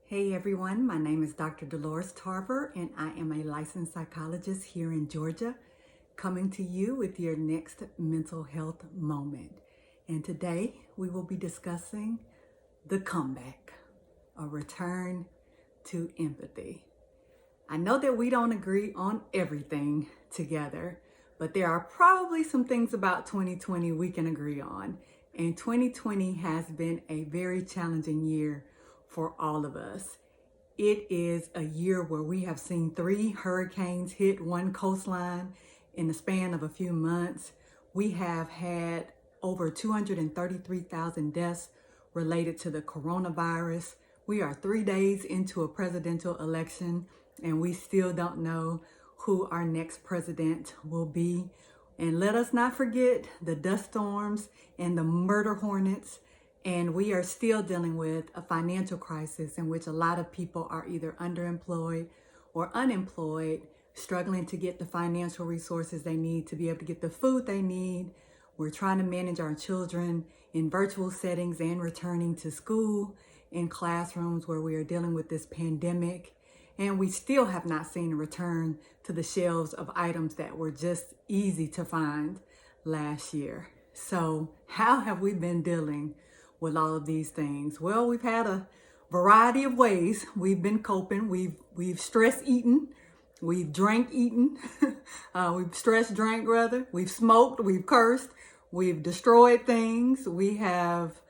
Hey everyone, my name is Dr. Dolores Tarver and I am a licensed psychologist here in Georgia, coming to you with your next mental health moment. And today we will be discussing the comeback, a return to empathy. I know that we don't agree on everything together, but there are probably some things about 2020 we can agree on. And 2020 has been a very challenging year for all of us. It is a year where we have seen 3 hurricanes hit one coastline in the span of a few months. We have had over 233,000 deaths related to the coronavirus. We are 3 days into a presidential election and we still don't know who our next president will be. And let us not forget the dust storms and the murder hornets. And we are still dealing with a financial crisis in which a lot of people are either underemployed or unemployed, struggling to get the financial resources they need to be able to get the food they need. We're trying to manage our children in virtual settings and returning to school in classrooms where we are dealing with this pandemic. And we still have not seen a return to the shelves of items that were just easy to find last year. So how have we been dealing with all of these things? Well, we've had a variety of ways we've been coping. We've stress eaten, we've drank eaten, we've stress drank rather, we've smoked, we've cursed, we've destroyed things, we have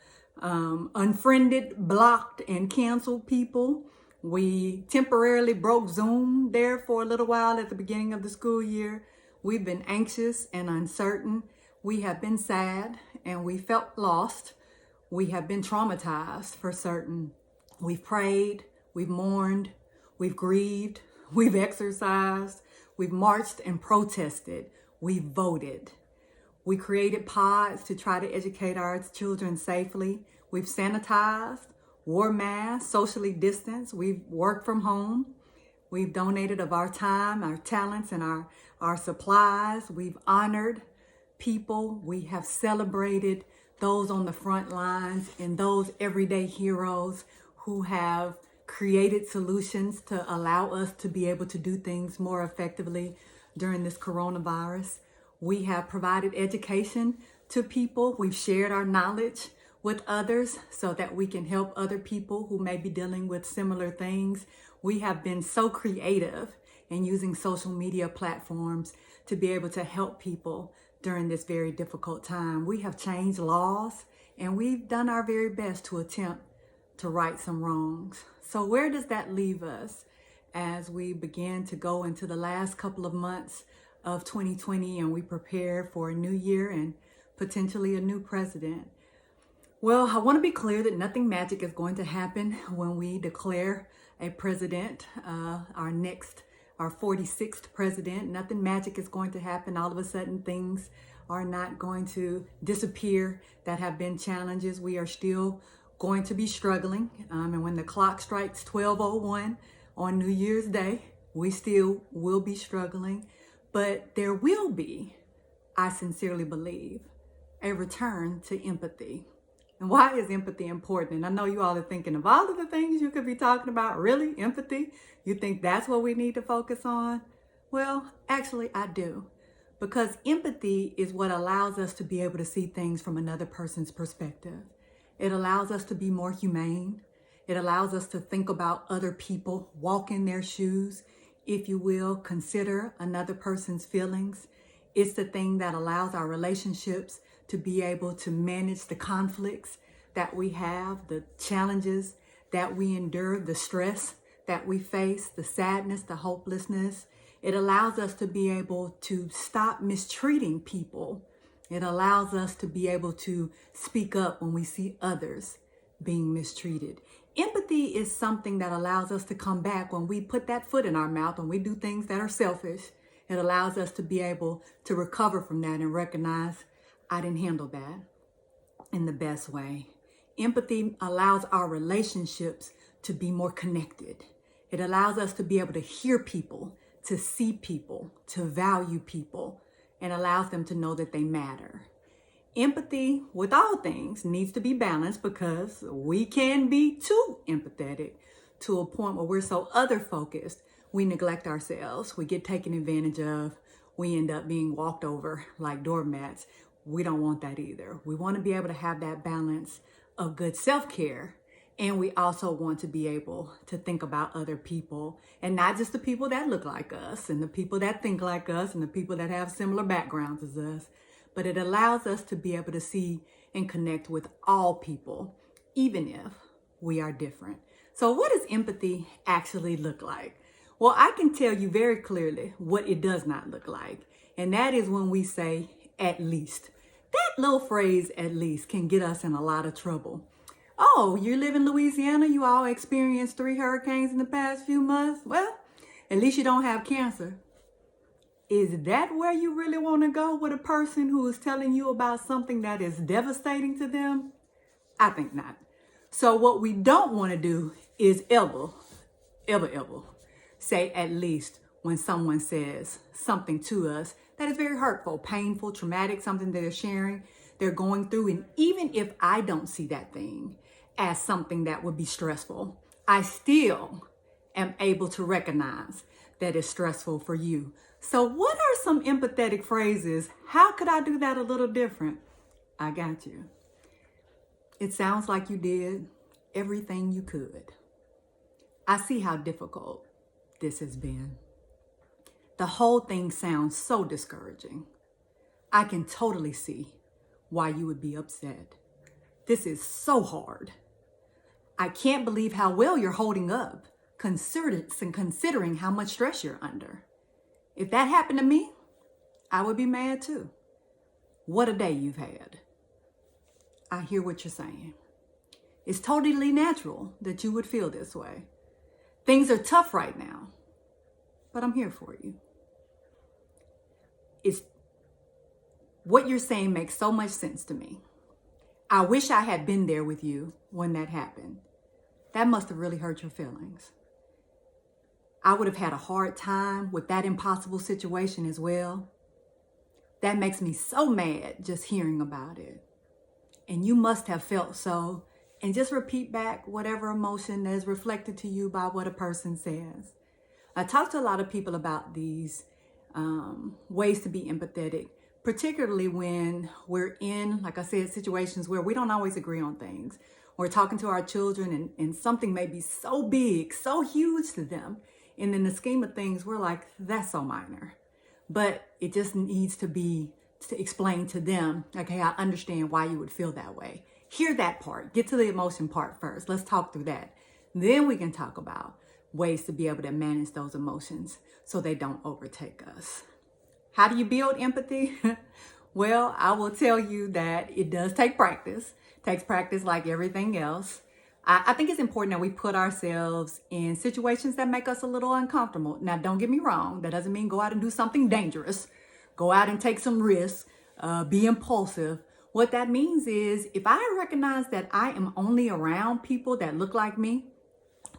unfriended, blocked, and canceled people. We temporarily broke Zoom there for a little while at the beginning of the school year. We've been anxious and uncertain. We have been sad and we felt lost. We have been traumatized for certain. We've prayed, we've mourned, we've grieved, we've exercised, we've marched and protested, we've voted. We created pods to try to educate our children safely. We've sanitized, wore masks, socially distanced. We've worked from home. We've donated of our time, our talents, and our supplies. We've honored people. We have celebrated those on the front lines and those everyday heroes who have created solutions to allow us to be able to do things more effectively during this coronavirus. We have provided education to people. We've shared our knowledge with others so that we can help other people who may be dealing with similar things. We have been so creative in using social media platforms to be able to help people during this very difficult time. We have changed laws and we've done our very best to attempt to right some wrongs. So where does that leave us as we begin to go into the last couple of months of 2020 and we prepare for a new year and potentially a new president? Well, I want to be clear that nothing magic is going to happen when we declare a president, our 46th president. Nothing magic is going to happen. All of a sudden, things are not going to disappear that have been challenges. We are still going to be struggling. And when the clock strikes 12:01 on New Year's Day, we still will be struggling. But there will be, I sincerely believe, a return to empathy. And why is empathy important? And I know you all are thinking of all of the things you could be talking about. Really? Empathy? You think that's what we need to focus on? Well, actually, I do. Because empathy is what allows us to be able to see things from another person's perspective. It allows us to be more humane. It allows us to think about other people, walk in their shoes, if you will, consider another person's feelings. It's the thing that allows our relationships to be able to manage the conflicts that we have, the challenges that we endure, the stress that we face, the sadness, the hopelessness. It allows us to be able to stop mistreating people. It allows us to be able to speak up when we see others being mistreated. Empathy is something that allows us to come back when we put that foot in our mouth, when we do things that are selfish. It allows us to be able to recover from that and recognize, I didn't handle that in the best way. Empathy allows our relationships to be more connected. It allows us to be able to hear people, to see people, to value people, and allows them to know that they matter. Empathy, with all things, needs to be balanced because we can be too empathetic to a point where we're so other focused, we neglect ourselves. We get taken advantage of. We end up being walked over like doormats. We don't want that either. We want to be able to have that balance of good self-care. And we also want to be able to think about other people, and not just the people that look like us and the people that think like us and the people that have similar backgrounds as us, but it allows us to be able to see and connect with all people, even if we are different. So what does empathy actually look like? Well, I can tell you very clearly what it does not look like. And that is when we say, at least. That little phrase, at least, can get us in a lot of trouble. Oh, you live in Louisiana, you all experienced 3 hurricanes in the past few months? Well, at least you don't have cancer. Is that where you really want to go with a person who is telling you about something that is devastating to them? I think not. So what we don't want to do is ever say at least when someone says something to us that is very hurtful, painful, traumatic, something that they're sharing, they're going through. And even if I don't see that thing as something that would be stressful, I still am able to recognize that it's stressful for you. So what are some empathetic phrases? How could I do that a little different? I got you. It sounds like you did everything you could. I see how difficult this has been. The whole thing sounds so discouraging. I can totally see why you would be upset. This is so hard. I can't believe how well you're holding up, considering how much stress you're under. If that happened to me, I would be mad too. What a day you've had. I hear what you're saying. It's totally natural that you would feel this way. Things are tough right now, but I'm here for you. What you're saying makes so much sense to me. I wish I had been there with you when that happened. That must have really hurt your feelings. I would have had a hard time with that impossible situation as well. That makes me so mad just hearing about it. And you must have felt so. And just repeat back whatever emotion that is reflected to you by what a person says. I talk to a lot of people about these ways to be empathetic, particularly when we're in, like I said, situations where we don't always agree on things. We're talking to our children and something may be so big, so huge to them. And in the scheme of things, we're like, that's so minor. But it just needs to be to explain to them, okay, I understand why you would feel that way. Hear that part. Get to the emotion part first. Let's talk through that. Then we can talk about ways to be able to manage those emotions so they don't overtake us. How do you build empathy? Well, I will tell you that it does take practice. It takes practice like everything else. I think it's important that we put ourselves in situations that make us a little uncomfortable. Now, don't get me wrong. That doesn't mean go out and do something dangerous. Go out and take some risks, be impulsive. What that means is if I recognize that I am only around people that look like me,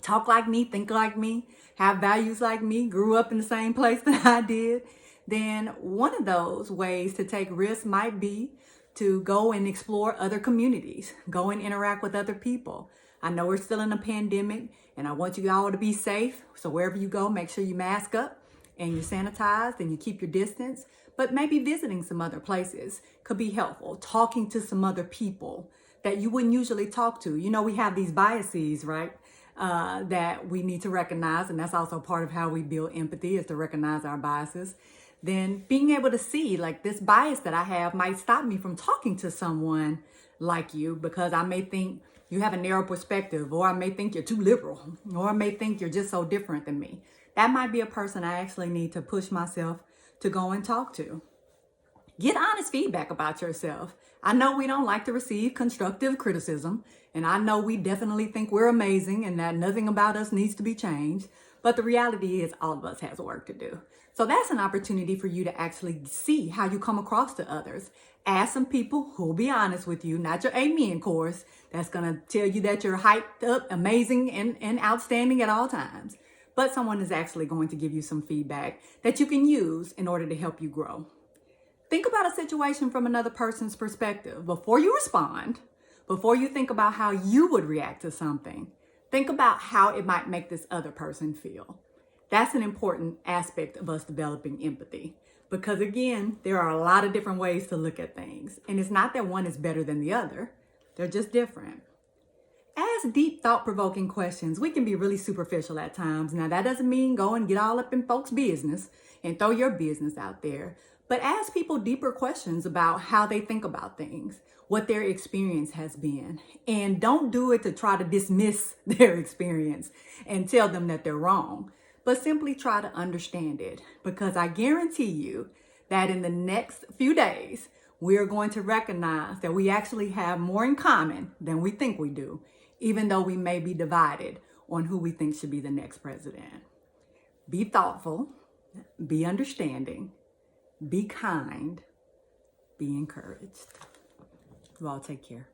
talk like me, think like me, have values like me, grew up in the same place that I did, then one of those ways to take risks might be to go and explore other communities, go and interact with other people. I know we're still in a pandemic and I want you all to be safe. So wherever you go, make sure you mask up and you're sanitized and you keep your distance. But maybe visiting some other places could be helpful. Talking to some other people that you wouldn't usually talk to. You know, we have these biases, right? That we need to recognize. And that's also part of how we build empathy, is to recognize our biases. Then being able to see, like, this bias that I have might stop me from talking to someone like you, because I may think you have a narrow perspective, or I may think you're too liberal, or I may think you're just so different than me. That might be a person I actually need to push myself to go and talk to. Get honest feedback about yourself. I know we don't like to receive constructive criticism, and I know we definitely think we're amazing and that nothing about us needs to be changed. But the reality is all of us has work to do. So that's an opportunity for you to actually see how you come across to others. Ask some people who will be honest with you, not your amen course that's going to tell you that you're hyped up, amazing, and outstanding at all times. But someone is actually going to give you some feedback that you can use in order to help you grow. Think about a situation from another person's perspective. Before you respond, before you think about how you would react to something, Think about how it might make this other person feel. That's an important aspect of us developing empathy. Because again, there are a lot of different ways to look at things. And it's not that one is better than the other. They're just different. Ask deep, thought-provoking questions. We can be really superficial at times. Now, that doesn't mean go and get all up in folks' business and throw your business out there. But ask people deeper questions about how they think about things, what their experience has been. And don't do it to try to dismiss their experience and tell them that they're wrong, but simply try to understand it. Because I guarantee you that in the next few days, we're going to recognize that we actually have more in common than we think we do, even though we may be divided on who we think should be the next president. Be thoughtful, be understanding, be kind, be encouraged. You all take care.